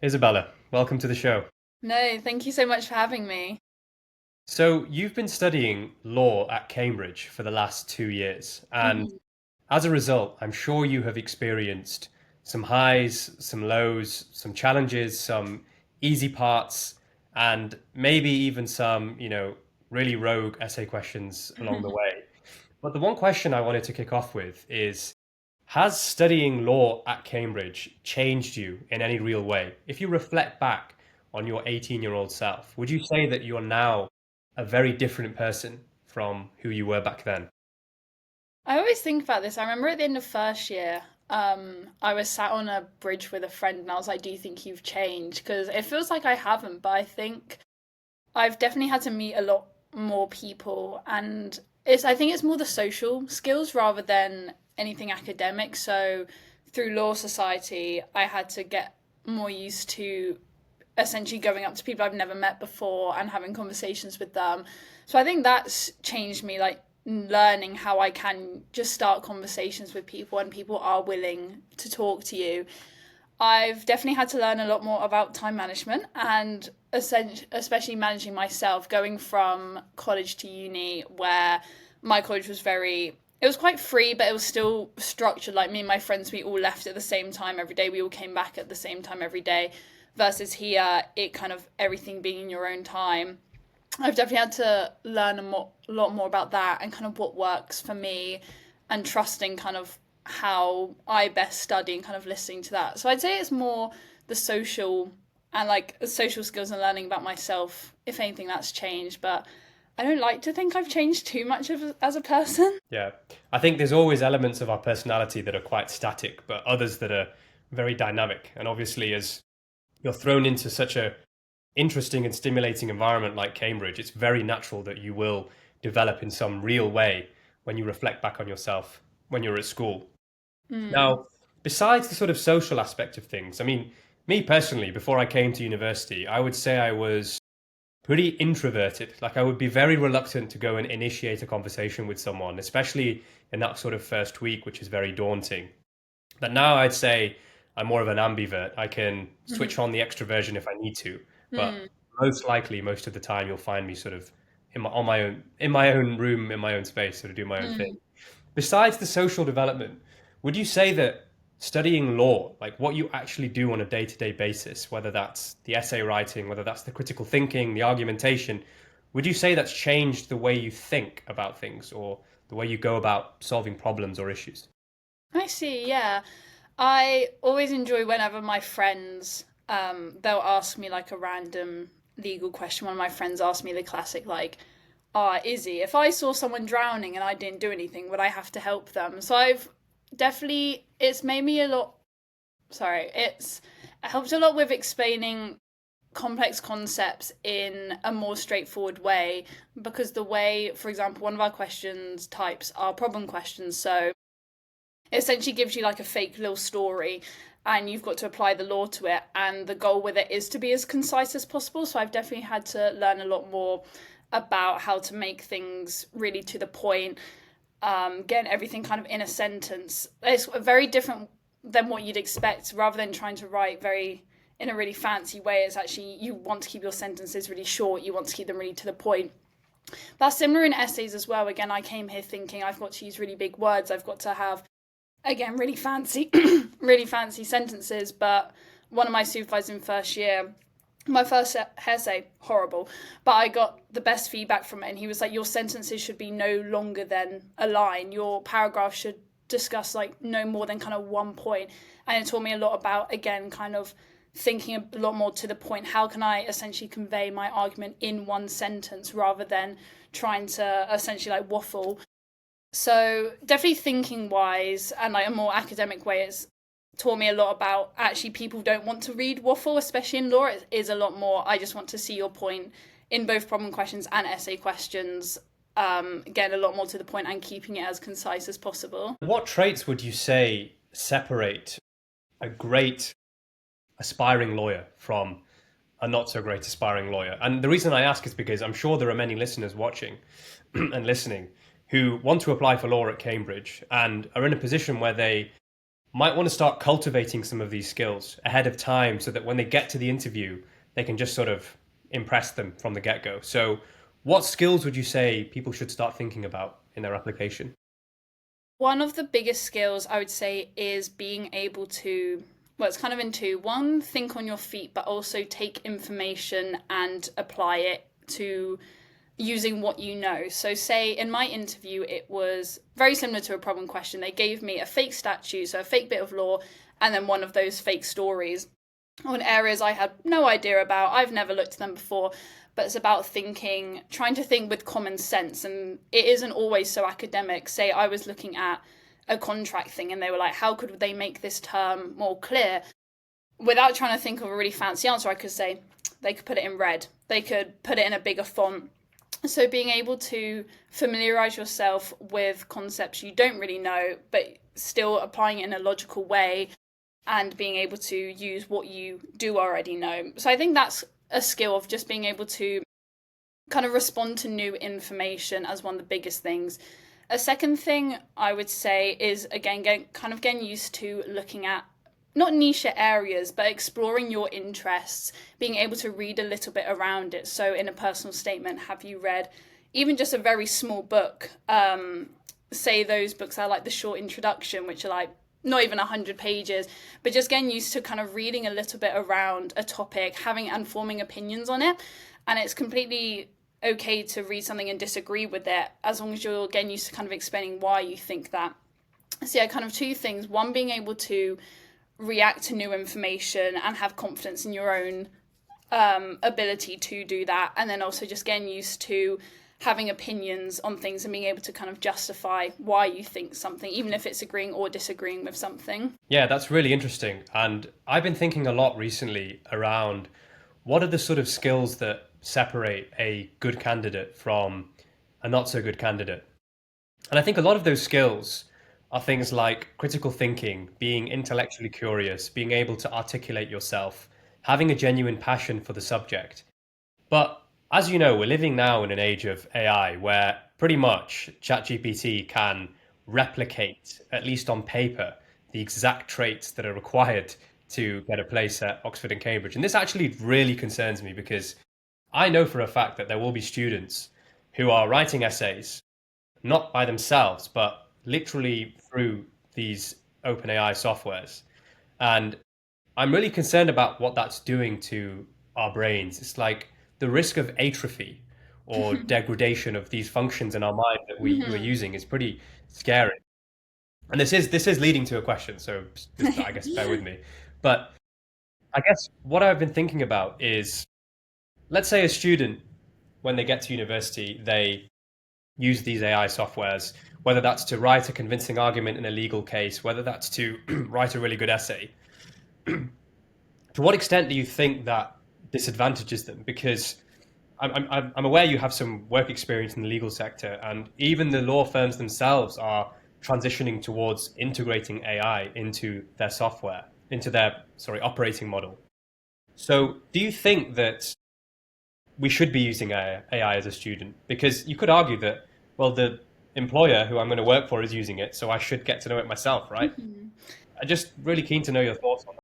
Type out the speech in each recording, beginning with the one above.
Isabella, welcome to the show. No, thank you so much for having me. So, you've been studying law at Cambridge for the last 2 years, and Mhm. as a result, I'm sure you have experienced some highs, some lows, some challenges, some easy parts, and maybe even some, really rogue essay questions along the way. But the one question I wanted to kick off with is, has studying law at Cambridge changed you in any real way? If you reflect back on your 18-year-old self, would you say that you're now a very different person from who you were back then? I always think about this. I remember at the end of first year, I was sat on a bridge with a friend and I was like, "Do you think you've changed?" Because it feels like I haven't, but I think I've definitely had to meet a lot more people, and I think it's more the social skills rather than anything academic. So through Law Society, I had to get more used to essentially going up to people I've never met before and having conversations with them. So I think that's changed me, like learning how I can just start conversations with people and people are willing to talk to you. I've definitely had to learn a lot more about time management and especially managing myself, going from college to uni, where my college was it was quite free, but it was still structured. Like me and my friends, we all left at the same time every day. We all came back at the same time every day. Versus here, it kind of everything being in your own time. I've definitely had to learn a lot more about that and kind of what works for me and trusting kind of how I best study and kind of listening to that. So I'd say it's more the social and like social skills and learning about myself. If anything, that's changed, but I don't like to think I've changed too much as a person. Yeah, I think there's always elements of our personality that are quite static, but others that are very dynamic. And obviously, as you're thrown into such a interesting and stimulating environment like Cambridge, it's very natural that you will develop in some real way when you reflect back on yourself when you're at school. Mm. Now, besides the sort of social aspect of things, I mean, me personally, before I came to university, I would say I was pretty introverted. Like, I would be very reluctant to go and initiate a conversation with someone, especially in that sort of first week, which is very daunting. But now I'd say I'm more of an ambivert. I can switch on the extroversion if I need to, but Mm. most likely, most of the time, you'll find me sort of on my own, in my own room, in my own space, sort of do my own thing. Mm. Besides the social development, would you say that studying law, like what you actually do on a day-to-day basis, whether that's the essay writing, whether that's the critical thinking, the argumentation, would you say that's changed the way you think about things or the way you go about solving problems or issues? I see, yeah. I always enjoy whenever my friends they'll ask me like a random legal question. One of my friends asked me the classic like, Izzy, if I saw someone drowning and I didn't do anything, would I have to help them? So I've definitely it's made me a lot it's it helped a lot with explaining complex concepts in a more straightforward way because the way, for example, one of our questions types are problem questions. So it essentially gives you like a fake little story and you've got to apply the law to it, and the goal with it is to be as concise as possible. So I've definitely had to learn a lot more about how to make things really to the point, getting everything kind of in a sentence. It's very different than what you'd expect. Rather than trying to write very in a really fancy way, it's actually you want to keep your sentences really short, you want to keep them really to the point. That's similar in essays as well. Again, I came here thinking I've got to use really big words, I've got to have again really fancy really fancy sentences. But one of my supervisors in first year, my first essay horrible, but I got the best feedback from it, and he was like, your sentences should be no longer than a line, your paragraph should discuss like no more than kind of one point. And it taught me a lot about, again, kind of thinking a lot more to the point, how can I essentially convey my argument in one sentence rather than trying to essentially like waffle. So definitely thinking wise and like a more academic way, it's taught me a lot about actually people don't want to read waffle, especially in law. It is a lot more, I just want to see your point in both problem questions and essay questions. Again, a lot more to the point and keeping it as concise as possible. What traits would you say separate a great aspiring lawyer from a not so great aspiring lawyer? And the reason I ask is because I'm sure there are many listeners watching and listening who want to apply for law at Cambridge and are in a position where they might want to start cultivating some of these skills ahead of time so that when they get to the interview, they can just sort of impress them from the get go. So, what skills would you say people should start thinking about in their application? One of the biggest skills I would say is being able to, well, it's kind of in two. One, think on your feet, but also take information and apply it to using what you know. So, say in my interview, it was very similar to a problem question. They gave me a fake statute, so a fake bit of law, and then one of those fake stories on areas I had no idea about. I've never looked at them before, but it's about thinking, trying to think with common sense. And it isn't always so academic. Say I was looking at a contract thing and they were like, how could they make this term more clear? Without trying to think of a really fancy answer, I could say they could put it in red, they could put it in a bigger font. So being able to familiarize yourself with concepts you don't really know, but still applying it in a logical way and being able to use what you do already know. So I think that's a skill of just being able to kind of respond to new information as one of the biggest things. A second thing I would say is, again, getting used to looking at not niche areas, but exploring your interests, being able to read a little bit around it. So in a personal statement, have you read even just a very small book? Say those books are like the short introduction, which are like not even 100 pages, but just getting used to kind of reading a little bit around a topic, having and forming opinions on it. And it's completely okay to read something and disagree with it, as long as you're getting used to kind of explaining why you think that. So yeah, kind of two things. One, being able to react to new information and have confidence in your own ability to do that. And then also just getting used to having opinions on things and being able to kind of justify why you think something, even if it's agreeing or disagreeing with something. Yeah, that's really interesting. And I've been thinking a lot recently around what are the sort of skills that separate a good candidate from a not so good candidate. And I think a lot of those skills are things like critical thinking, being intellectually curious, being able to articulate yourself, having a genuine passion for the subject. But as you know, we're living now in an age of AI where pretty much ChatGPT can replicate, at least on paper, the exact traits that are required to get a place at Oxford and Cambridge. And this actually really concerns me because I know for a fact that there will be students who are writing essays, not by themselves, but literally through these OpenAI softwares. And I'm really concerned about what that's doing to our brains. It's like the risk of atrophy or degradation of these functions in our mind that we're Mhm. using is pretty scary. And this is leading to a question, so just I guess bear with me. But I guess what I've been thinking about is, let's say a student, when they get to university, they use these AI softwares, whether that's to write a convincing argument in a legal case, whether that's to write a really good essay. To what extent do you think that disadvantages them? Because I'm aware you have some work experience in the legal sector, and even the law firms themselves are transitioning towards integrating AI into their software, into their, sorry, operating model. So, do you think that we should be using AI as a student? Because you could argue that, well, the employer who I'm going to work for is using it, so I should get to know it myself, right? Mhm. I'm just really keen to know your thoughts on that.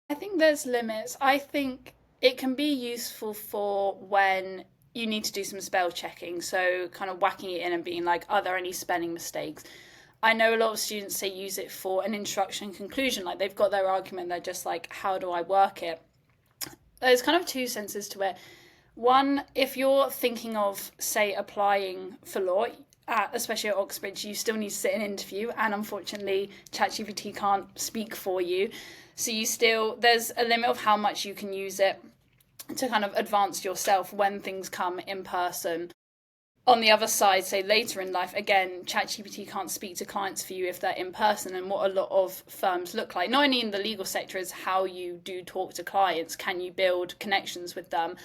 I think there's limits. I think it can be useful for when you need to do some spell checking. So, kind of whacking it in and being like, are there any spelling mistakes? I know a lot of students say use it for an introduction and conclusion. Like they've got their argument, they're just like, how do I work it? There's kind of two senses to it. One, if you're thinking of, say, applying for law, especially at Oxbridge, you still need to sit an interview, and unfortunately, ChatGPT can't speak for you. So you still, there's a limit of how much you can use it to kind of advance yourself when things come in person. On the other side, say later in life, again, ChatGPT can't speak to clients for you if they're in person, and what a lot of firms look like, not only in the legal sector, is how you do talk to clients. Can you build connections with them?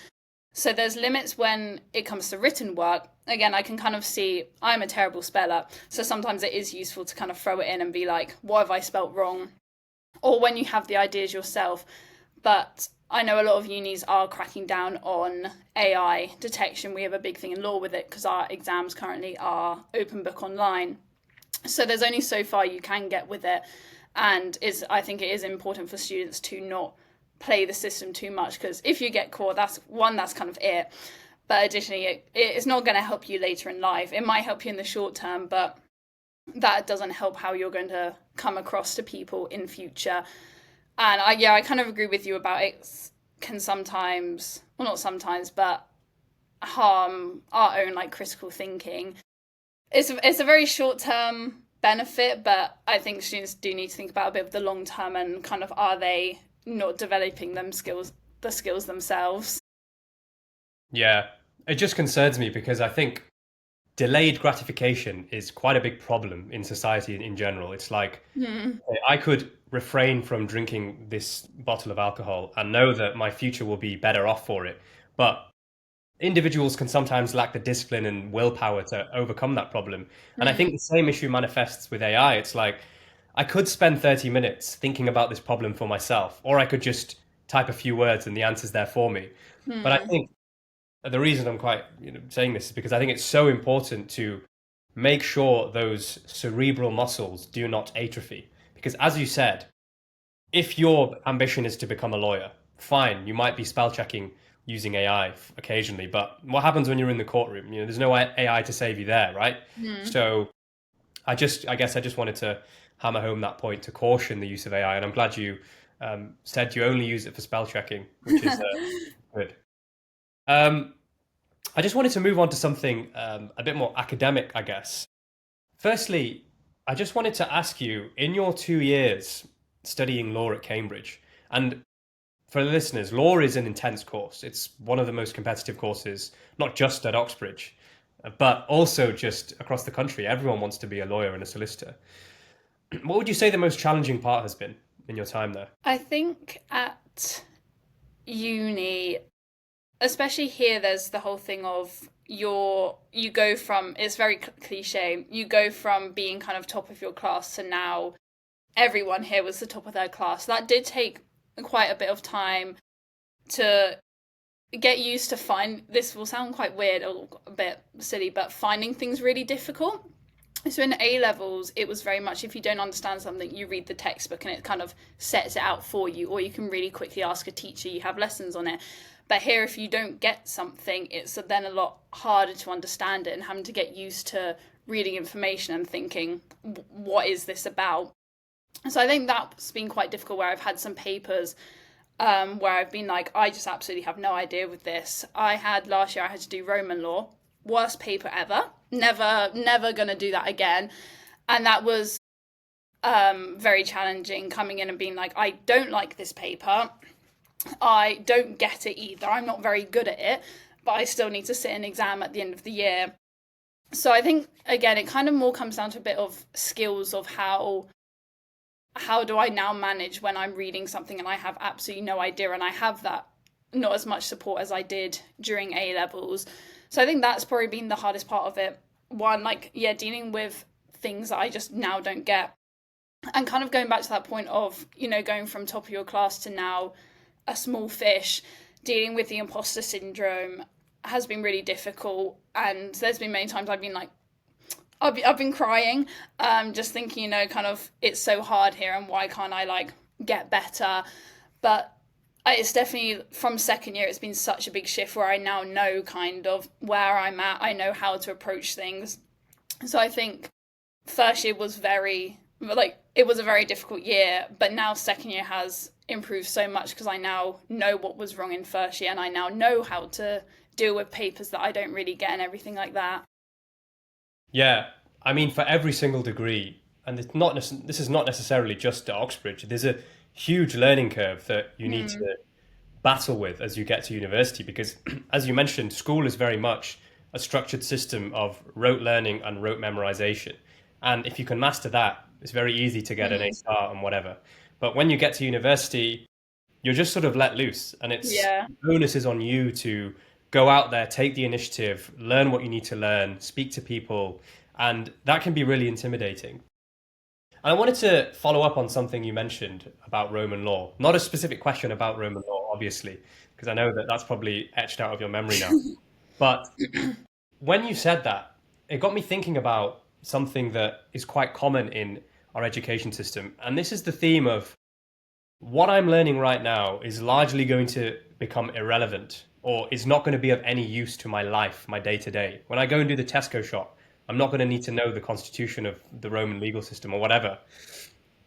So there's limits when it comes to written work. Again, I can kind of see I'm a terrible speller, so sometimes it is useful to kind of throw it in and be like, what have I spelt wrong? Or when you have the ideas yourself. But I know a lot of unis are cracking down on AI detection. We have a big thing in law with it because our exams currently are open book online. So there's only so far you can get with it. And I think it is important for students to not play the system too much, because if you get caught, that's kind of it. But additionally, it's not going to help you later in life. It might help you in the short term, but that doesn't help how you're going to come across to people in future. And I kind of agree with you about it can sometimes, well, not sometimes, but harm our own like critical thinking. It's a very short term benefit, but I think students do need to think about a bit of the long term and kind of, are they not developing the skills themselves? Yeah, it just concerns me because I think delayed gratification is quite a big problem in society in general. It's like Hmm. I could refrain from drinking this bottle of alcohol and know that my future will be better off for it. But individuals can sometimes lack the discipline and willpower to overcome that problem. And I think Hmm. the same issue manifests with AI. It's like I could spend 30 minutes thinking about this problem for myself, or I could just type a few words and the answer's there for me. But I Hmm. think the reason I'm quite saying this is because I think it's so important to make sure those cerebral muscles do not atrophy. Because as you said, if your ambition is to become a lawyer, fine, you might be spell checking using AI occasionally, but what happens when you're in the courtroom? There's no AI to save you there, right? Hmm. So I guess I just wanted to hammer home that point to caution the use of AI, and I'm glad you said you only use it for spell checking, which is good. Um, I just wanted to move on to something a bit more academic, I guess. Firstly, I just wanted to ask you, in your 2 years studying law at Cambridge, and for the listeners, law is an intense course. It's one of the most competitive courses, not just at Oxbridge, but also just across the country. Everyone wants to be a lawyer and a solicitor. What would you say the most challenging part has been in your time there? I think at uni, especially here, there's the whole thing of you go from, it's very cliche, you go from being kind of top of your class to now everyone here was the top of their class. That did take quite a bit of time to get used to. Find This will sound quite weird or a bit silly, but finding things really difficult. So in A levels, it was very much, if you don't understand something, you read the textbook and it kind of sets it out for you, or you can really quickly ask a teacher, you have lessons on it. But here, if you don't get something, it's then a lot harder to understand it and having to get used to reading information and thinking, what is this about? So I think that's been quite difficult, where I've had some papers where I've been like, I just absolutely have no idea with this. Last year, I had to do Roman law, worst paper ever. Never gonna do that again. And that was very challenging, coming in and being like, I don't like this paper. I don't get it either. I'm not very good at it, but I still need to sit an exam at the end of the year. So I think, again, it kind of more comes down to a bit of skills of how do I now manage when I'm reading something and I have absolutely no idea, and I have that not as much support as I did during A levels. So I think that's probably been the hardest part of it. One, like, yeah, dealing with things that I just now don't get. And kind of going back to that point of, going from top of your class to now a small fish, dealing with the imposter syndrome has been really difficult. And there's been many times I've been like, I've been crying, just thinking, kind of, it's so hard here, and why can't I like get better? But it's definitely from second year, it's been such a big shift where I now know kind of where I'm at. I know how to approach things. So I think first year was it was a very difficult year, but now second year has improved so much because I now know what was wrong in first year, and I now know how to deal with papers that I don't really get and everything like that. Yeah, I mean, for every single degree, and this is not necessarily just at Oxbridge. There's a huge learning curve that you need Hmm. to battle with as you get to university because, as you mentioned, school is very much a structured system of rote learning and rote memorization. And if you can master that, it's very easy to get an A Hmm. star and whatever. But when you get to university, you're just sort of let loose, and it's Yeah. the onus is on you to go out there, take the initiative, learn what you need to learn, speak to people, and that can be really intimidating. I wanted to follow up on something you mentioned about Roman law. Not a specific question about Roman law, obviously, because I know that that's probably etched out of your memory now. But when you said that, it got me thinking about something that is quite common in our education system. And this is the theme of what I'm learning right now is largely going to become irrelevant or is not going to be of any use to my life, my day to day. When I go and do the Tesco shop, I'm not going to need to know the constitution of the Roman legal system or whatever.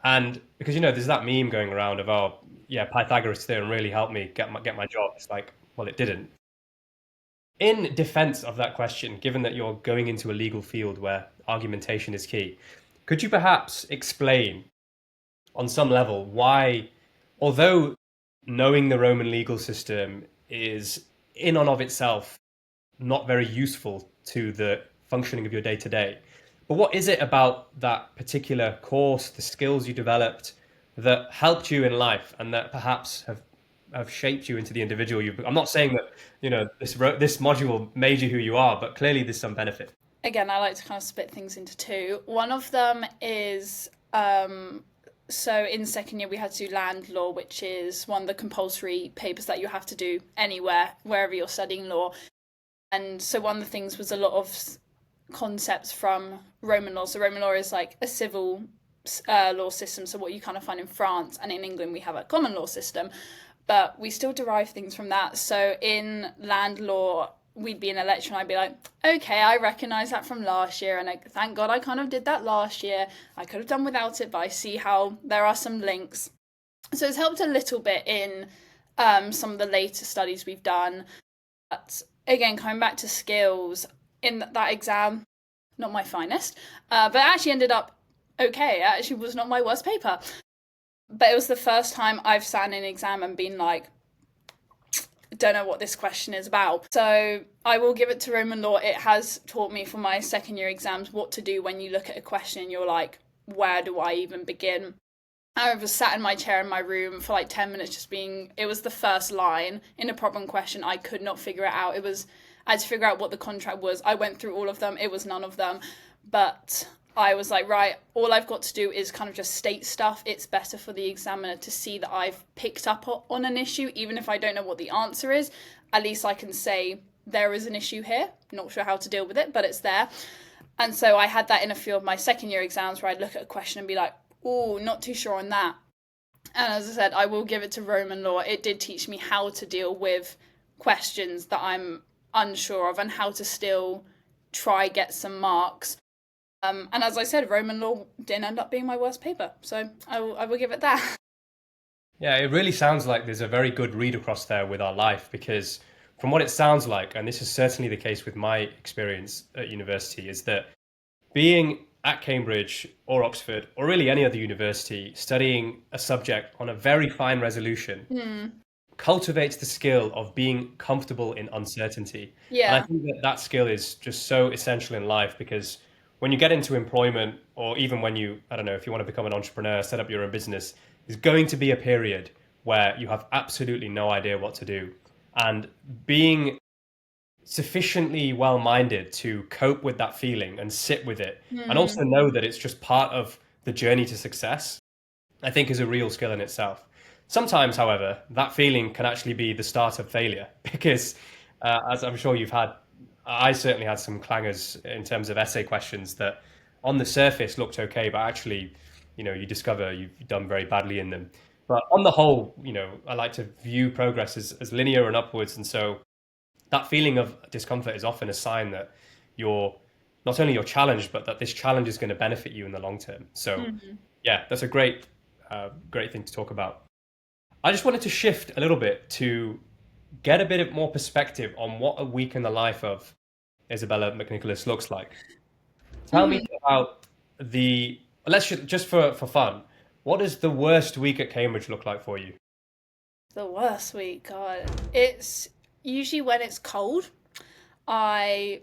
And because there's that meme going around of, oh yeah, Pythagoras theorem really helped me get my job. It's like, well, it didn't. In defense of that question, given that you're going into a legal field where argumentation is key, could you perhaps explain on some level why, although knowing the Roman legal system is in and of itself not very useful to the functioning of your day to day, but what is it about that particular course, the skills you developed that helped you in life and that perhaps have shaped you into the individual you? I'm not saying that this module made you who you are, but clearly there's some benefit. Again, I like to kind of split things into two. One of them is so in second year we had to do land law, which is one of the compulsory papers that you have to do anywhere, wherever you're studying law. And so one of the things was a lot of concepts from Roman law. So Roman law is like a civil law system, so what you kind of find in France, and in England we have a common law system, but we still derive things from that. So in land law, we'd be in a lecture and I'd be like, okay, I recognise that from last year, and thank God I kind of did that last year. I could have done without it, but I see how there are some links. So it's helped a little bit in some of the later studies we've done. But again, coming back to skills, in that exam, not my finest, but it actually ended up okay. It actually was not my worst paper. But it was the first time I've sat in an exam and been like, don't know what this question is about. So I will give it to Roman law. It has taught me for my second year exams what to do when you look at a question and you're like, where do I even begin? I was sat in my chair in my room for like 10 minutes it was the first line in a problem question. I could not figure it out. I had to figure out what the contract was. I went through all of them. It was none of them. But I was like, right, all I've got to do is kind of just state stuff. It's better for the examiner to see that I've picked up on an issue, even if I don't know what the answer is. At least I can say there is an issue here. Not sure how to deal with it, but it's there. And so I had that in a few of my second year exams where I'd look at a question and be like, oh, not too sure on that. And as I said, I will give it to Roman law. It did teach me how to deal with questions that I'm unsure of and how to still try get some marks. And as I said, Roman law didn't end up being my worst paper. So I will give it that. Yeah, it really sounds like there's a very good read across there with our life, because from what it sounds like, and this is certainly the case with my experience at university, is that being at Cambridge or Oxford or really any other university, studying a subject on a very fine resolution cultivates the skill of being comfortable in uncertainty. And I Yeah. think that skill is just so essential in life, because when you get into employment, or even when you, I don't know, if you want to become an entrepreneur, set up your own business, there's going to be a period where you have absolutely no idea what to do. And being sufficiently well-minded to cope with that feeling and sit with it, and also know that it's just part of the journey to success, I think is a real skill in itself. Sometimes, however, that feeling can actually be the start of failure because, as I'm sure you've had, I certainly had some clangers in terms of essay questions that on the surface looked okay, but actually, you discover you've done very badly in them. But on the whole, I like to view progress as linear and upwards. And so that feeling of discomfort is often a sign that you're not only you're challenged, but that this challenge is going to benefit you in the long term. So yeah, that's a great thing to talk about. I just wanted to shift a little bit to get a bit of more perspective on what a week in the life of Isabella McNicholas looks like. Tell me about just for fun, what does the worst week at Cambridge look like for you? The worst week, God. It's usually when it's cold. I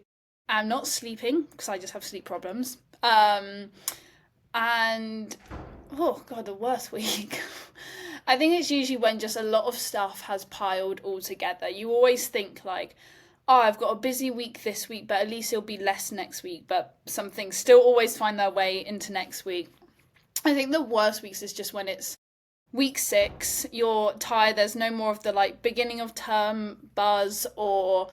am not sleeping because I just have sleep problems. And oh God, the worst week. I think it's usually when just a lot of stuff has piled all together. You always think like, oh, I've got a busy week this week, but at least it'll be less next week. But some things still always find their way into next week. I think the worst weeks is just when it's week 6, you're tired, there's no more of the like beginning of term buzz, or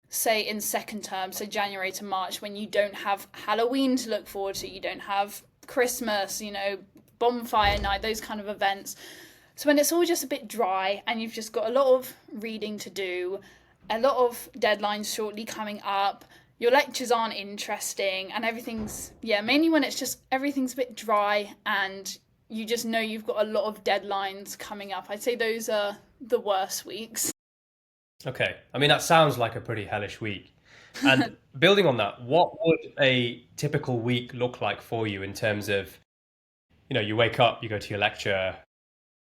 say in second term, so January to March, when you don't have Halloween to look forward to, you don't have Christmas, bonfire night, those kind of events. So when it's all just a bit dry and you've just got a lot of reading to do, a lot of deadlines shortly coming up, your lectures aren't interesting, and everything's, mainly when it's just everything's a bit dry and you just know you've got a lot of deadlines coming up. I'd say those are the worst weeks. Okay, I mean, that sounds like a pretty hellish week. And building on that, what would a typical week look like for you in terms of, you wake up, you go to your lecture.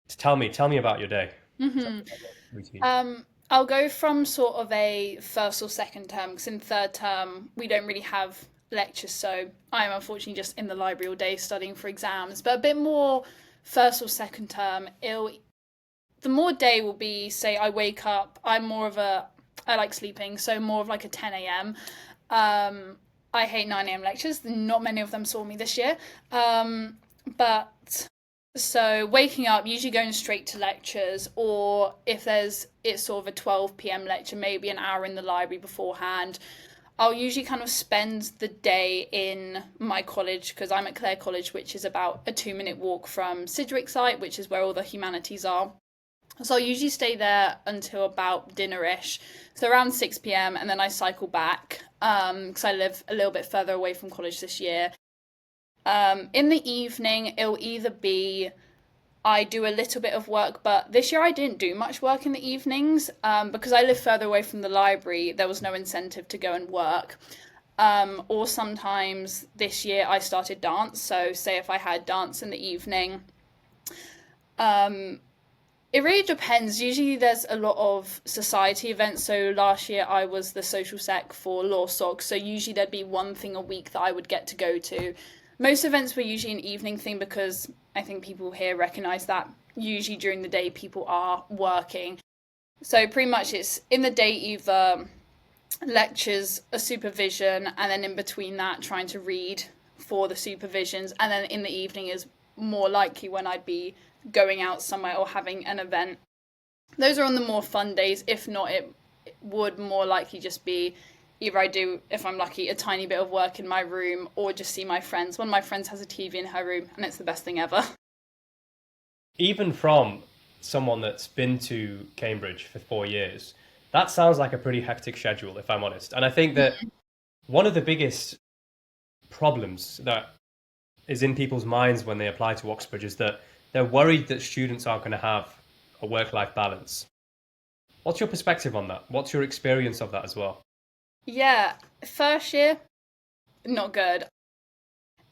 Tell me about your day. Routine. I'll go from sort of a first or second term, because in third term we don't really have lectures, so I'm unfortunately just in the library all day studying for exams. But a bit more first or second term, the more day will be, say I wake up, I like sleeping, so more of like a 10 a.m. I hate 9 a.m. lectures. Not many of them saw me this year. But so waking up, usually going straight to lectures, or if it's sort of a 12 p.m. lecture, maybe an hour in the library beforehand. I'll usually kind of spend the day in my college, because I'm at Clare College, which is about a 2-minute walk from Sidgwick site, which is where all the humanities are. So I'll usually stay there until about dinner-ish, so around 6 p.m, and then I cycle back, because I live a little bit further away from college this year. In the evening, it'll either be I do a little bit of work, but this year I didn't do much work in the evenings, because I live further away from the library. There was no incentive to go and work. Or sometimes this year I started dance, so say if I had dance in the evening. It really depends. Usually there's a lot of society events. So last year I was the social sec for Law Soc. So usually there'd be one thing a week that I would get to go to. Most events were usually an evening thing, because I think people here recognise that usually during the day people are working. So pretty much it's in the day either lectures, a supervision, and then in between that trying to read for the supervisions. And then in the evening is more likely when I'd be going out somewhere or having an event. Those are on the more fun days. If not, it would more likely just be either I do, if I'm lucky, a tiny bit of work in my room, or just see my friends. One of my friends has a TV in her room, and it's the best thing ever. Even from someone that's been to Cambridge for 4 years, that sounds like a pretty hectic schedule, if I'm honest. And I think that one of the biggest problems that is in people's minds when they apply to Oxbridge is that they're worried that students aren't going to have a work-life balance. What's your perspective on that? What's your experience of that as well? Yeah, first year, not good.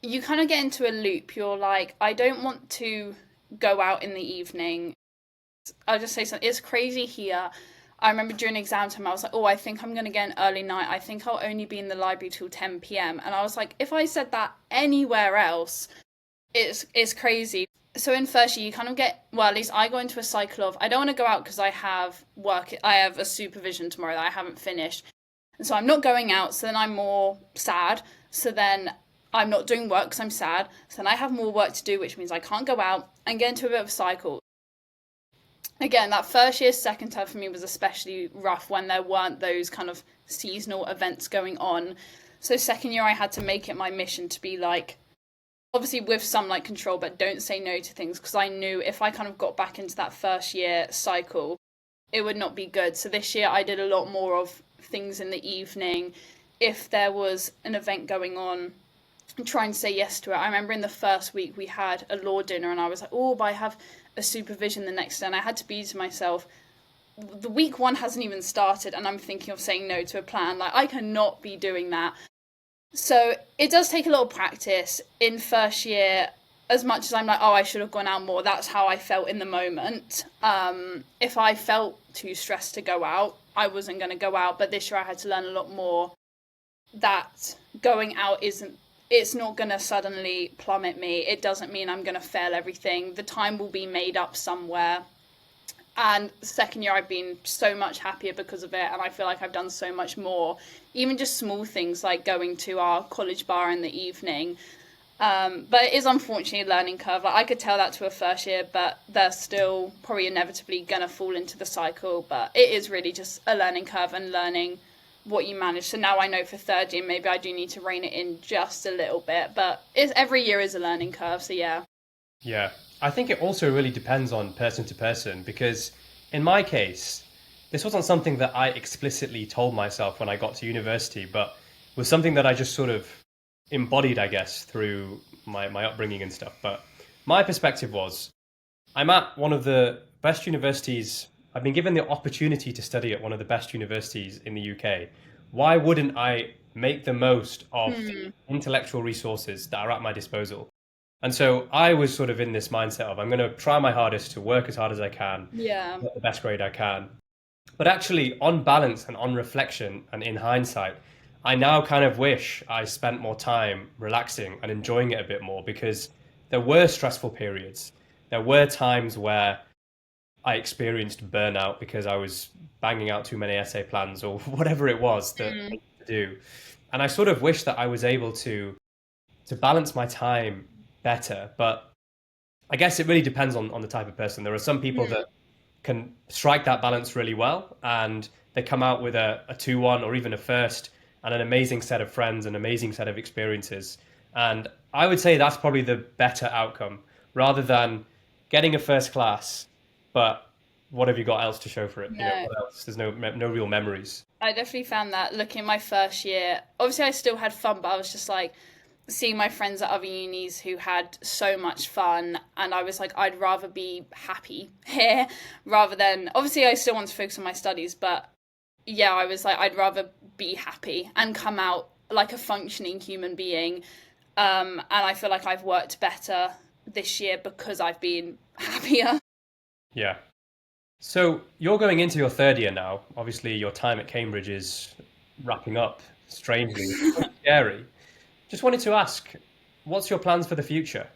You kind of get into a loop. You're like, I don't want to go out in the evening. I'll just say something. It's crazy here. I remember during exam time, I was like, oh, I think I'm going to get an early night. I think I'll only be in the library till 10 p.m. And I was like, if I said that anywhere else, it's crazy. So in first year, you kind of get, well, at least I go into a cycle of, I don't want to go out because I have work, I have a supervision tomorrow that I haven't finished. And so I'm not going out, so then I'm more sad. So then I'm not doing work because I'm sad. So then I have more work to do, which means I can't go out, and get into a bit of a cycle. Again, that first year, second term for me was especially rough when there weren't those kind of seasonal events going on. So second year, I had to make it my mission to be like, obviously with some like control, but don't say no to things, because I knew if I kind of got back into that first year cycle, it would not be good. So this year I did a lot more of things in the evening. If there was an event going on, and try and say yes to it. I remember in the first week we had a law dinner, and I was like, oh, but I have a supervision the next day, and I had to be to myself, the week one hasn't even started and I'm thinking of saying no to a plan. Like, I cannot be doing that. So it does take a lot of practice in first year. As much as I'm like, oh, I should have gone out more, that's how I felt in the moment. If I felt too stressed to go out, I wasn't going to go out. But this year I had to learn a lot more that going out it's not going to suddenly plummet me. It doesn't mean I'm going to fail everything. The time will be made up somewhere. And second year I've been so much happier because of it, and I feel like I've done so much more. Even just small things like going to our college bar in the evening. But it is unfortunately a learning curve. Like, I could tell that to a first year, but they're still probably inevitably going to fall into the cycle. But it is really just a learning curve and learning what you manage. So now I know for third year, maybe I do need to rein it in just a little bit, but every year is a learning curve. So yeah. Yeah. I think it also really depends on person to person because in my case, this wasn't something that I explicitly told myself when I got to university, but was something that I just sort of embodied, I guess, through my upbringing and stuff. But my perspective was I'm at one of the best universities. I've been given the opportunity to study at one of the best universities in the UK. Why wouldn't I make the most of Hmm. the intellectual resources that are at my disposal? And so I was sort of in this mindset of I'm going to try my hardest to work as hard as I can, Yeah. get the best grade I can. But actually, on balance and on reflection and in hindsight, I now kind of wish I spent more time relaxing and enjoying it a bit more because there were stressful periods. There were times where I experienced burnout because I was banging out too many essay plans or whatever it was that I Mm. needed to do. And I sort of wish that I was able to balance my time better. But I guess it really depends on the type of person. There are some people Mm. that can strike that balance really well and they come out with a 2-1 or even a first and an amazing set of friends, an amazing set of experiences. And I would say that's probably the better outcome rather than getting a first class, but what have you got else to show for it? You know, No. what else? There's no real memories. I definitely found that looking at my first year, obviously I still had fun, but I was just like seeing my friends at other unis who had so much fun, and I was like, I'd rather be happy here rather than obviously I still want to focus on my studies, but yeah, I was like, I'd rather be happy and come out like a functioning human being. And I feel like I've worked better this year because I've been happier. Yeah. So you're going into your third year now. Obviously, your time at Cambridge is wrapping up strangely. It's quite scary. Just wanted to ask, what's your plans for the future?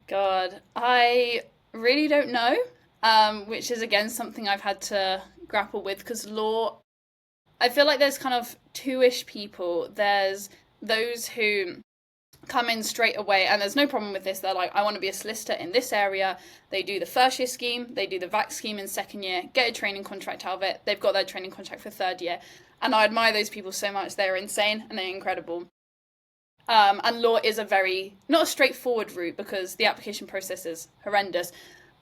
God, I really don't know, which is again something I've had to grapple with because law, I feel like there's kind of two-ish people. There's those who come in straight away, and there's no problem with this. They're like, I want to be a solicitor in this area. They do the first year scheme, they do the VAC scheme in second year, get a training contract out of it. They've got their training contract for third year. And I admire those people so much. They're insane and they're incredible. And law is a very, not a straightforward route because the application process is horrendous,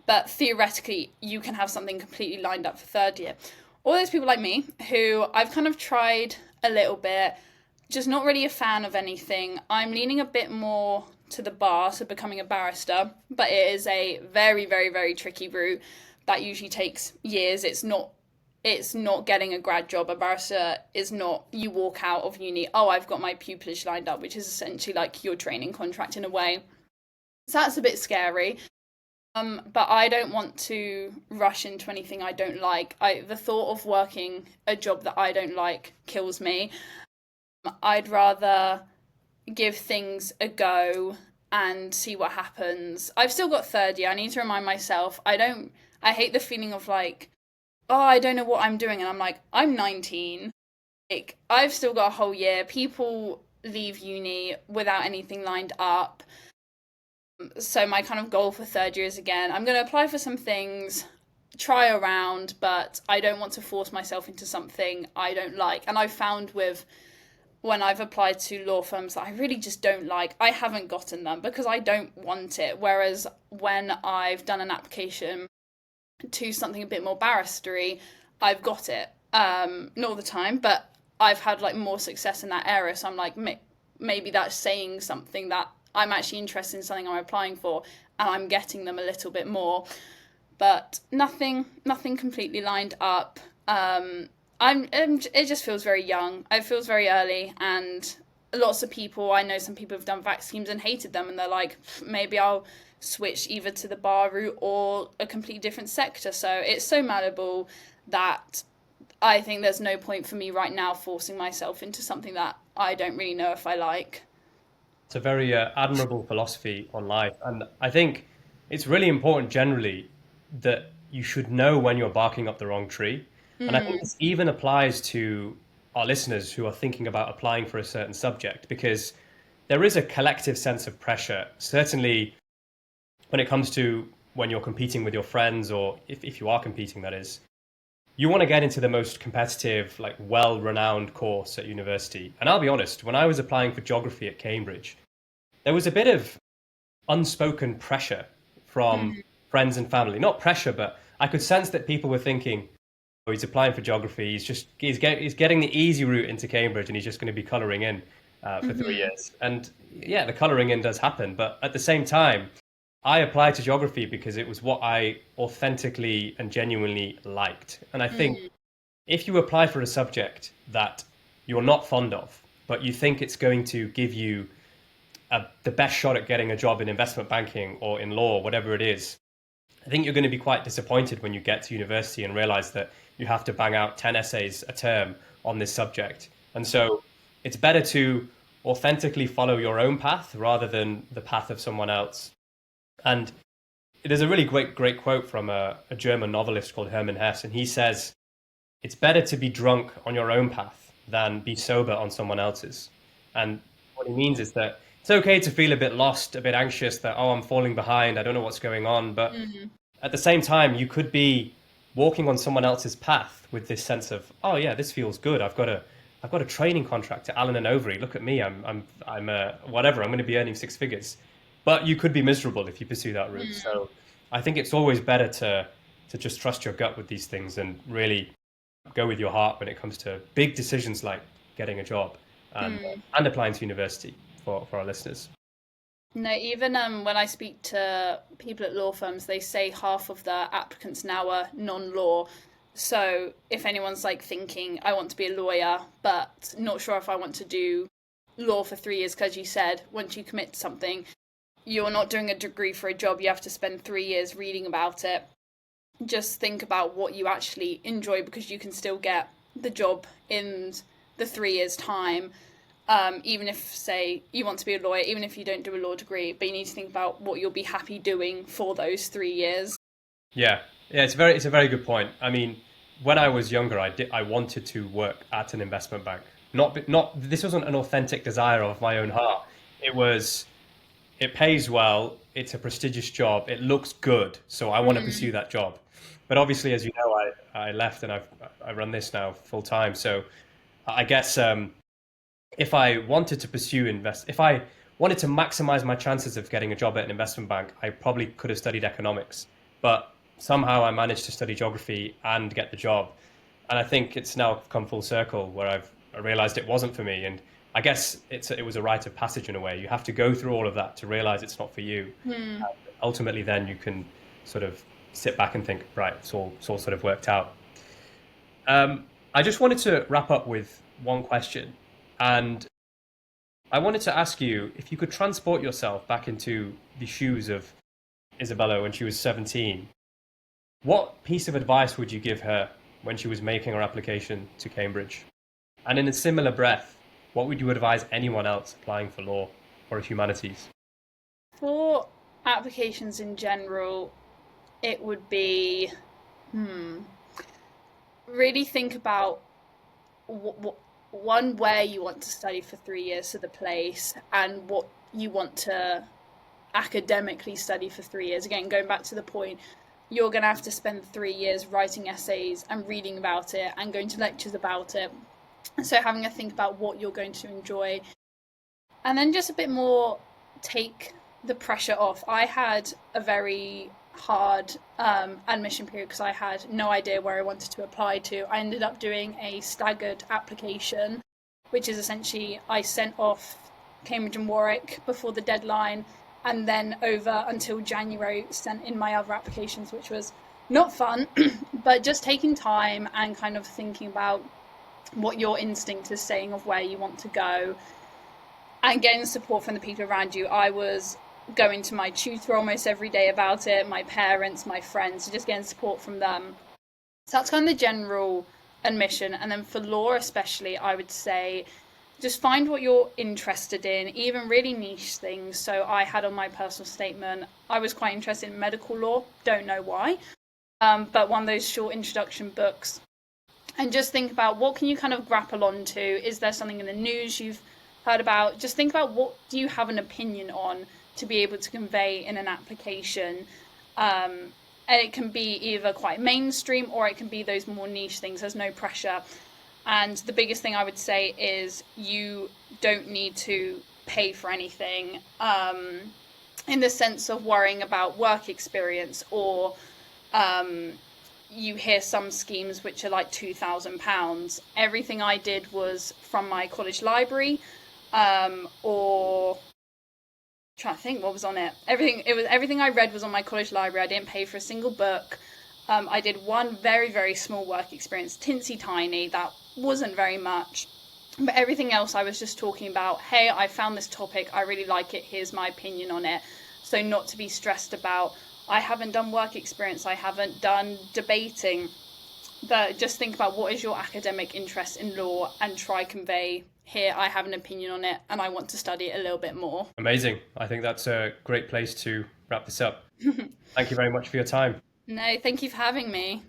but theoretically, you can have something completely lined up for third year. All those people like me who I've kind of tried a little bit, just not really a fan of anything. I'm leaning a bit more to the bar, so becoming a barrister, but it is a very, very, very tricky route that usually takes years. It's not getting a grad job. A barrister is not you walk out of uni, oh, I've got my pupillage lined up, which is essentially like your training contract in a way. So that's a bit scary. But I don't want to rush into anything I don't like. The thought of working a job that I don't like kills me. I'd rather give things a go and see what happens. I've still got third year. I need to remind myself. I hate the feeling of like, oh, I don't know what I'm doing. And I'm like, I'm 19. Like, I've still got a whole year. People leave uni without anything lined up. So my kind of goal for third year is again, I'm going to apply for some things, try around, but I don't want to force myself into something I don't like. And I've found with when I've applied to law firms that I really just don't like, I haven't gotten them because I don't want it. Whereas when I've done an application to something a bit more barristery, I've got it. Not all the time, but I've had like more success in that area. So I'm like, maybe that's saying something that I'm actually interested in something I'm applying for, and I'm getting them a little bit more. But nothing completely lined up. It just feels very young. It feels very early, and lots of people. I know some people have done vac schemes and hated them, and they're like, maybe I'll switch either to the bar route or a completely different sector. So it's so malleable that I think there's no point for me right now forcing myself into something that I don't really know if I like. It's a very admirable philosophy on life. And I think it's really important generally that you should know when you're barking up the wrong tree. And I think Mm, this even applies to our listeners who are thinking about applying for a certain subject because there is a collective sense of pressure, certainly when it comes to when you're competing with your friends or if you are competing, that is. you want to get into the most competitive, like well-renowned course at university. And I'll be honest, when I was applying for geography at Cambridge, there was a bit of unspoken pressure from Mm, friends and family. Not pressure, but I could sense that people were thinking, "Oh, he's applying for geography. He's getting the easy route into Cambridge, and he's just going to be colouring in for three hmm years." And yeah, the colouring in does happen, but at the same time, I applied to geography because it was what I authentically and genuinely liked. And I think mm, if you apply for a subject that you're not fond of, but you think it's going to give you the best shot at getting a job in investment banking or in law, whatever it is, I think you're going to be quite disappointed when you get to university and realize that you have to bang out 10 essays a term on this subject. And so it's better to authentically follow your own path rather than the path of someone else. And there's a really great quote from a German novelist called Hermann Hesse, and he says, "It's better to be drunk on your own path than be sober on someone else's." And what he means is that it's okay to feel a bit lost, a bit anxious that, oh, I'm falling behind, I don't know what's going on. But mm, at the same time, you could be walking on someone else's path with this sense of, oh yeah, this feels good. I've got a training contract at Allen and Overy. Look at me. I'm whatever. I'm going to be earning six figures. But you could be miserable if you pursue that route. mm, So I think it's always better to just trust your gut with these things and really go with your heart when it comes to big decisions like getting a job mm. and applying to university for our listeners. No, even when I speak to people at law firms, they say half of the applicants now are non-law. So if anyone's like thinking, I want to be a lawyer, but not sure if I want to do law for 3 years, because you said once you commit to something, you're not doing a degree for a job, you have to spend 3 years reading about it. Just think about what you actually enjoy, because you can still get the job in the 3 years' time. Even if, say, you want to be a lawyer, even if you don't do a law degree, but you need to think about what you'll be happy doing for those 3 years. Yeah, yeah, it's a very good point. I mean, when I was younger, I wanted to work at an investment bank. Not this wasn't an authentic desire of my own heart. It was it pays well, it's a prestigious job, it looks good, so I want to Mm, pursue that job. But obviously, as you know, I left and I run this now full time. So I guess if I wanted to pursue if I wanted to maximize my chances of getting a job at an investment bank, I probably could have studied economics. But somehow I managed to study geography and get the job. And I think it's now come full circle where I realized it wasn't for me. And I guess it was a rite of passage in a way. You have to go through all of that to realize it's not for you. mm. Ultimately, then you can sort of sit back and think, right, it's all sort of worked out. I just wanted to wrap up with one question. And I wanted to ask you if you could transport yourself back into the shoes of Isabella when she was 17, what piece of advice would you give her when she was making her application to Cambridge? And in a similar breath, what would you advise anyone else applying for law or humanities? For applications in general, it would be really think about one, where you want to study for 3 years, so the place, and what you want to academically study for 3 years. Again, going back to the point, you're going to have to spend 3 years writing essays and reading about it and going to lectures about it. So having a think about what you're going to enjoy, and then just a bit more, take the pressure off. I had a very hard admission period because I had no idea where I wanted to apply to. I ended up doing a staggered application, which is essentially I sent off Cambridge and Warwick before the deadline, and then over until January sent in my other applications, which was not fun, but just taking time and kind of thinking about what your instinct is saying of where you want to go, and getting support from the people around you. I was going to my tutor almost every day about it, my parents, my friends, just getting support from them. So that's kind of the general admission. And then for law, especially, I would say just find what you're interested in, even really niche things. So I had on my personal statement, I was quite interested in medical law, don't know why, but one of those short introduction books. And just think about what can you kind of grapple onto. Is there something in the news you've heard about? Just think about what do you have an opinion on to be able to convey in an application. Um, And it can be either quite mainstream or it can be those more niche things. There's no pressure. And the biggest thing I would say is you don't need to pay for anything, in the sense of worrying about work experience, or you hear some schemes which are like £2,000. Everything I did was from my college library, or trying to think what was on it. Everything I read was on my college library. I didn't pay for a single book. I did one very, very small work experience, tinsy tiny. That wasn't very much. But everything else I was just talking about, hey, I found this topic, I really like it, here's my opinion on it. So not to be stressed about, I haven't done work experience, I haven't done debating. But just think about what is your academic interest in law and try convey, here, I have an opinion on it and I want to study it a little bit more. Amazing. I think that's a great place to wrap this up. Thank you very much for your time. No, thank you for having me.